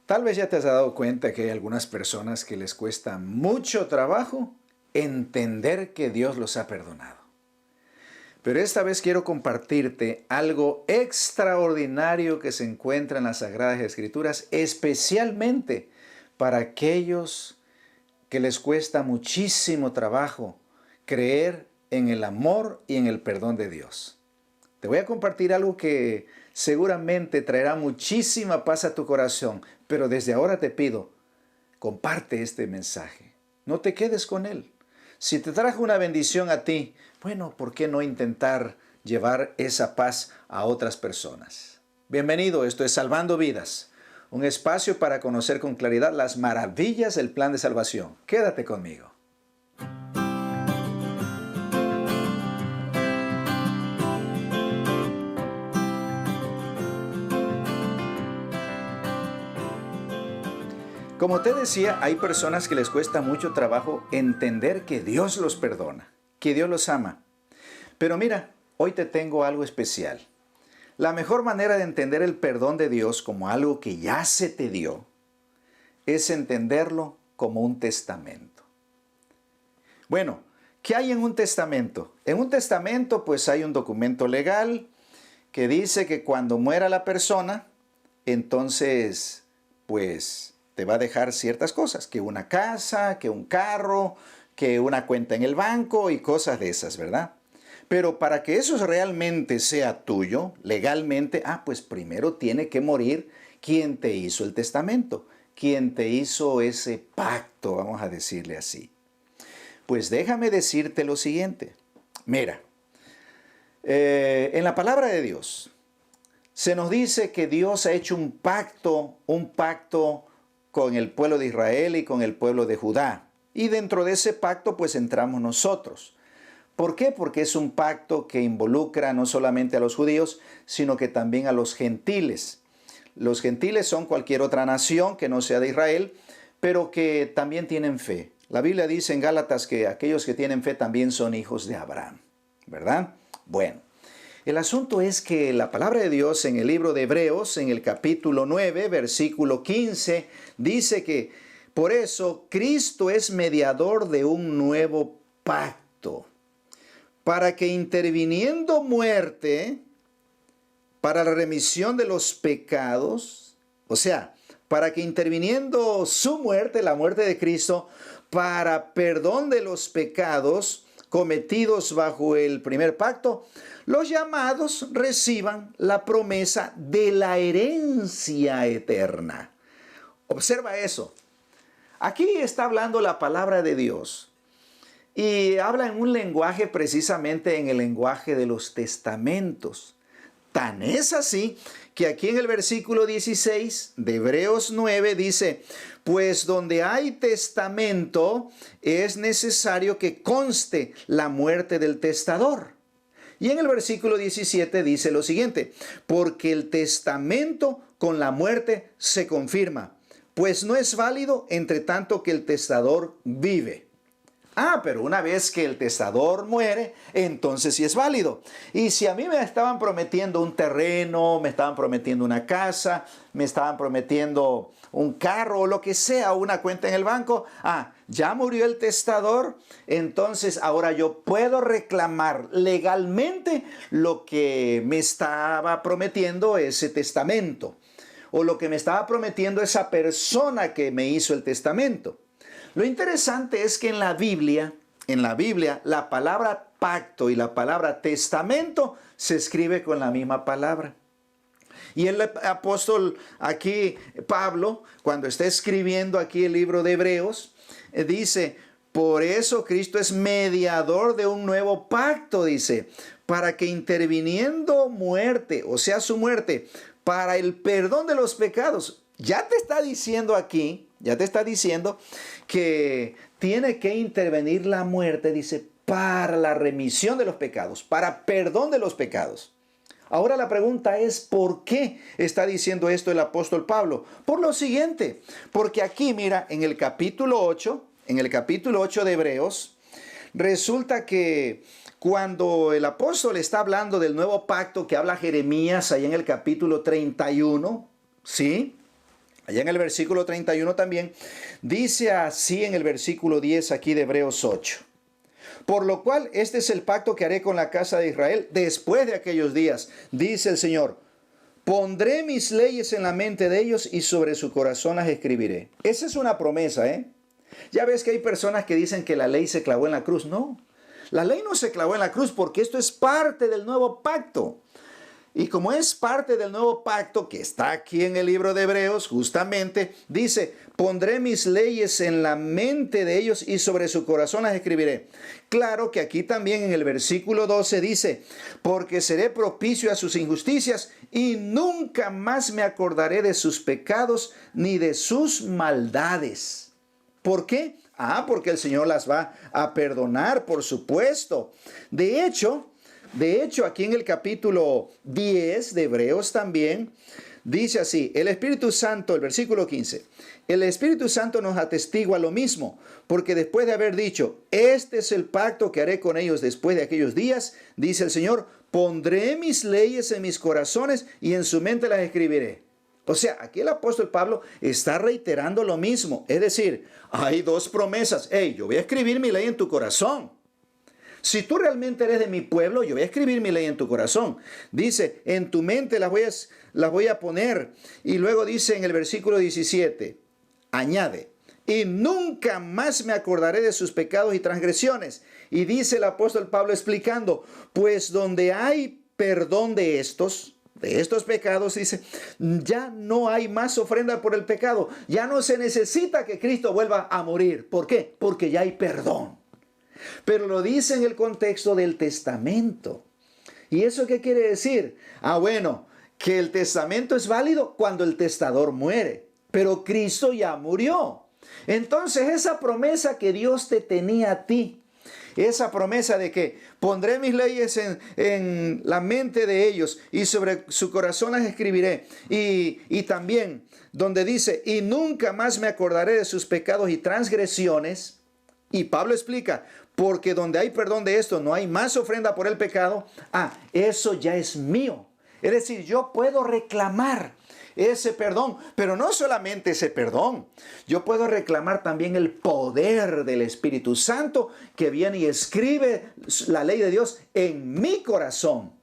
Tal vez ya te has dado cuenta que hay algunas personas que les cuesta mucho trabajo entender que Dios los ha perdonado. Pero esta vez quiero compartirte algo extraordinario que se encuentra en las Sagradas Escrituras, especialmente para aquellos que les cuesta muchísimo trabajo creer en el amor y en el perdón de Dios. Te voy a compartir algo que seguramente traerá muchísima paz a tu corazón, pero desde ahora te pido, comparte este mensaje. No te quedes con él. Si te trajo una bendición a ti, bueno, ¿por qué no intentar llevar esa paz a otras personas? Bienvenido, esto es Salvando Vidas, un espacio para conocer con claridad las maravillas del plan de salvación. Quédate conmigo. Como te decía, hay personas que les cuesta mucho trabajo entender que Dios los perdona, que Dios los ama. Pero mira, hoy te tengo algo especial. La mejor manera de entender el perdón de Dios como algo que ya se te dio es entenderlo como un testamento. Bueno, ¿qué hay en un testamento? En un testamento pues hay un documento legal que dice que cuando muera la persona, entonces pues te va a dejar ciertas cosas, que una casa, que un carro, que una cuenta en el banco y cosas de esas, ¿verdad? Pero para que eso realmente sea tuyo, legalmente, pues primero tiene que morir quien te hizo el testamento, quien te hizo ese pacto, vamos a decirle así. Pues déjame decirte lo siguiente. Mira, en la palabra de Dios se nos dice que Dios ha hecho un pacto con el pueblo de Israel y con el pueblo de Judá. Y dentro de ese pacto pues entramos nosotros. ¿Por qué? Porque es un pacto que involucra no solamente a los judíos, sino que también a los gentiles. Los gentiles son cualquier otra nación que no sea de Israel, pero que también tienen fe. La Biblia dice en Gálatas que aquellos que tienen fe también son hijos de Abraham, ¿verdad? Bueno, el asunto es que la palabra de Dios en el libro de Hebreos, en el capítulo 9, versículo 15, dice que por eso Cristo es mediador de un nuevo pacto, para que interviniendo muerte para la remisión de los pecados, o sea, para que interviniendo su muerte, la muerte de Cristo, para perdón de los pecados cometidos bajo el primer pacto, los llamados reciban la promesa de la herencia eterna. Observa eso. Aquí está hablando la palabra de Dios. Y habla en un lenguaje precisamente en el lenguaje de los testamentos. Tan es así que aquí en el versículo 16 de Hebreos 9 dice, pues donde hay testamento es necesario que conste la muerte del testador. Y en el versículo 17 dice lo siguiente, porque el testamento con la muerte se confirma, pues no es válido entre tanto que el testador vive. Pero una vez que el testador muere, entonces sí es válido. Y si a mí me estaban prometiendo un terreno, me estaban prometiendo una casa, me estaban prometiendo un carro o lo que sea, una cuenta en el banco, ya murió el testador, entonces ahora yo puedo reclamar legalmente lo que me estaba prometiendo ese testamento o lo que me estaba prometiendo esa persona que me hizo el testamento. Lo interesante es que en la Biblia, la palabra pacto y la palabra testamento se escribe con la misma palabra. Y el apóstol aquí, Pablo, cuando está escribiendo aquí el libro de Hebreos, dice, por eso Cristo es mediador de un nuevo pacto, dice, para que interviniendo muerte, o sea su muerte, para el perdón de los pecados. Ya te está diciendo aquí, que tiene que intervenir la muerte, dice, para la remisión de los pecados, para perdón de los pecados. Ahora la pregunta es, ¿por qué está diciendo esto el apóstol Pablo? Por lo siguiente, porque aquí, mira, en el capítulo 8 de Hebreos, resulta que cuando el apóstol está hablando del nuevo pacto que habla Jeremías ahí en el capítulo 31, ¿sí? Allá en el versículo 31 también, dice así en el versículo 10 aquí de Hebreos 8. Por lo cual, este es el pacto que haré con la casa de Israel después de aquellos días, dice el Señor. Pondré mis leyes en la mente de ellos y sobre su corazón las escribiré. Esa es una promesa, ¿eh? Ya ves que hay personas que dicen que la ley se clavó en la cruz. No, la ley no se clavó en la cruz porque esto es parte del nuevo pacto. Y como es parte del nuevo pacto que está aquí en el libro de Hebreos, justamente, dice, pondré mis leyes en la mente de ellos y sobre su corazón las escribiré. Claro que aquí también en el versículo 12 dice, porque seré propicio a sus injusticias y nunca más me acordaré de sus pecados ni de sus maldades. ¿Por qué? Porque el Señor las va a perdonar, por supuesto. De hecho, aquí en el capítulo 10 de Hebreos también, dice así, el Espíritu Santo, el versículo 15, el Espíritu Santo nos atestigua lo mismo, porque después de haber dicho, este es el pacto que haré con ellos después de aquellos días, dice el Señor, pondré mis leyes en mis corazones y en su mente las escribiré. O sea, aquí el apóstol Pablo está reiterando lo mismo, es decir, hay dos promesas. Hey, yo voy a escribir mi ley en tu corazón. Si tú realmente eres de mi pueblo, yo voy a escribir mi ley en tu corazón. Dice, en tu mente las voy a poner. Y luego dice en el versículo 17, añade, y nunca más me acordaré de sus pecados y transgresiones. Y dice el apóstol Pablo explicando, pues donde hay perdón de estos pecados, dice, ya no hay más ofrenda por el pecado. Ya no se necesita que Cristo vuelva a morir. ¿Por qué? Porque ya hay perdón. Pero lo dice en el contexto del testamento. ¿Y eso qué quiere decir? Bueno, que el testamento es válido cuando el testador muere. Pero Cristo ya murió. Entonces esa promesa que Dios te tenía a ti, esa promesa de que pondré mis leyes en la mente de ellos y sobre su corazón las escribiré. Y también donde dice, y nunca más me acordaré de sus pecados y transgresiones. Y Pablo explica, porque donde hay perdón de esto, no hay más ofrenda por el pecado. Eso ya es mío. Es decir, yo puedo reclamar ese perdón, pero no solamente ese perdón. Yo puedo reclamar también el poder del Espíritu Santo que viene y escribe la ley de Dios en mi corazón.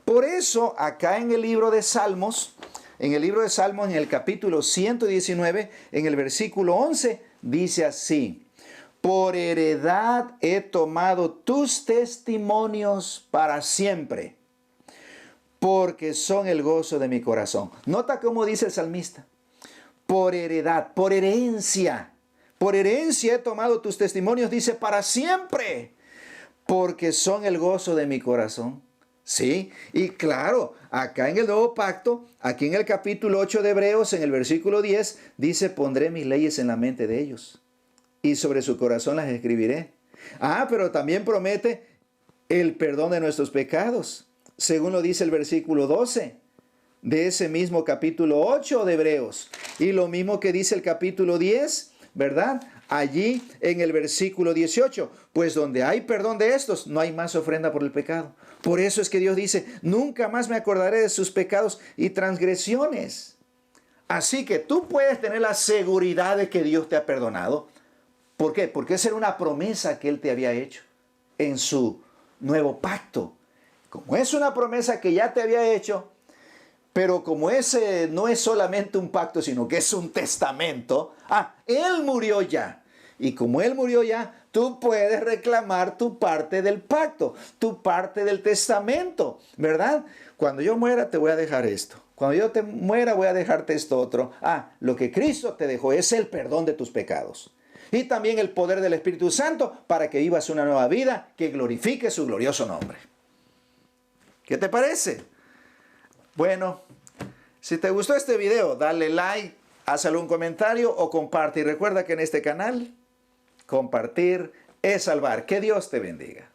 Por eso, acá en el libro de Salmos, en el capítulo 119, en el versículo 11, dice así, por heredad he tomado tus testimonios para siempre, porque son el gozo de mi corazón. Nota cómo dice el salmista. Por heredad, por herencia he tomado tus testimonios, dice, para siempre, porque son el gozo de mi corazón. Sí, y claro, acá en el nuevo pacto, aquí en el capítulo 8 de Hebreos, en el versículo 10, dice, pondré mis leyes en la mente de ellos y sobre su corazón las escribiré. Pero también promete el perdón de nuestros pecados, según lo dice el versículo 12 de ese mismo capítulo 8 de Hebreos. Y lo mismo que dice el capítulo 10, ¿verdad? Allí en el versículo 18, pues donde hay perdón de estos, no hay más ofrenda por el pecado. Por eso es que Dios dice, nunca más me acordaré de sus pecados y transgresiones. Así que tú puedes tener la seguridad de que Dios te ha perdonado. ¿Por qué? Porque esa era una promesa que Él te había hecho en su nuevo pacto. Como es una promesa que ya te había hecho, pero como ese no es solamente un pacto, sino que es un testamento, Él murió ya. Y como Él murió ya, tú puedes reclamar tu parte del pacto, tu parte del testamento, ¿verdad? Cuando yo muera te voy a dejar esto. Cuando yo te muera voy a dejarte esto otro. Lo que Cristo te dejó es el perdón de tus pecados. Y también el poder del Espíritu Santo para que vivas una nueva vida que glorifique su glorioso nombre. ¿Qué te parece? Bueno, si te gustó este video, dale like, haz algún comentario o comparte. Y recuerda que en este canal, compartir es salvar. Que Dios te bendiga.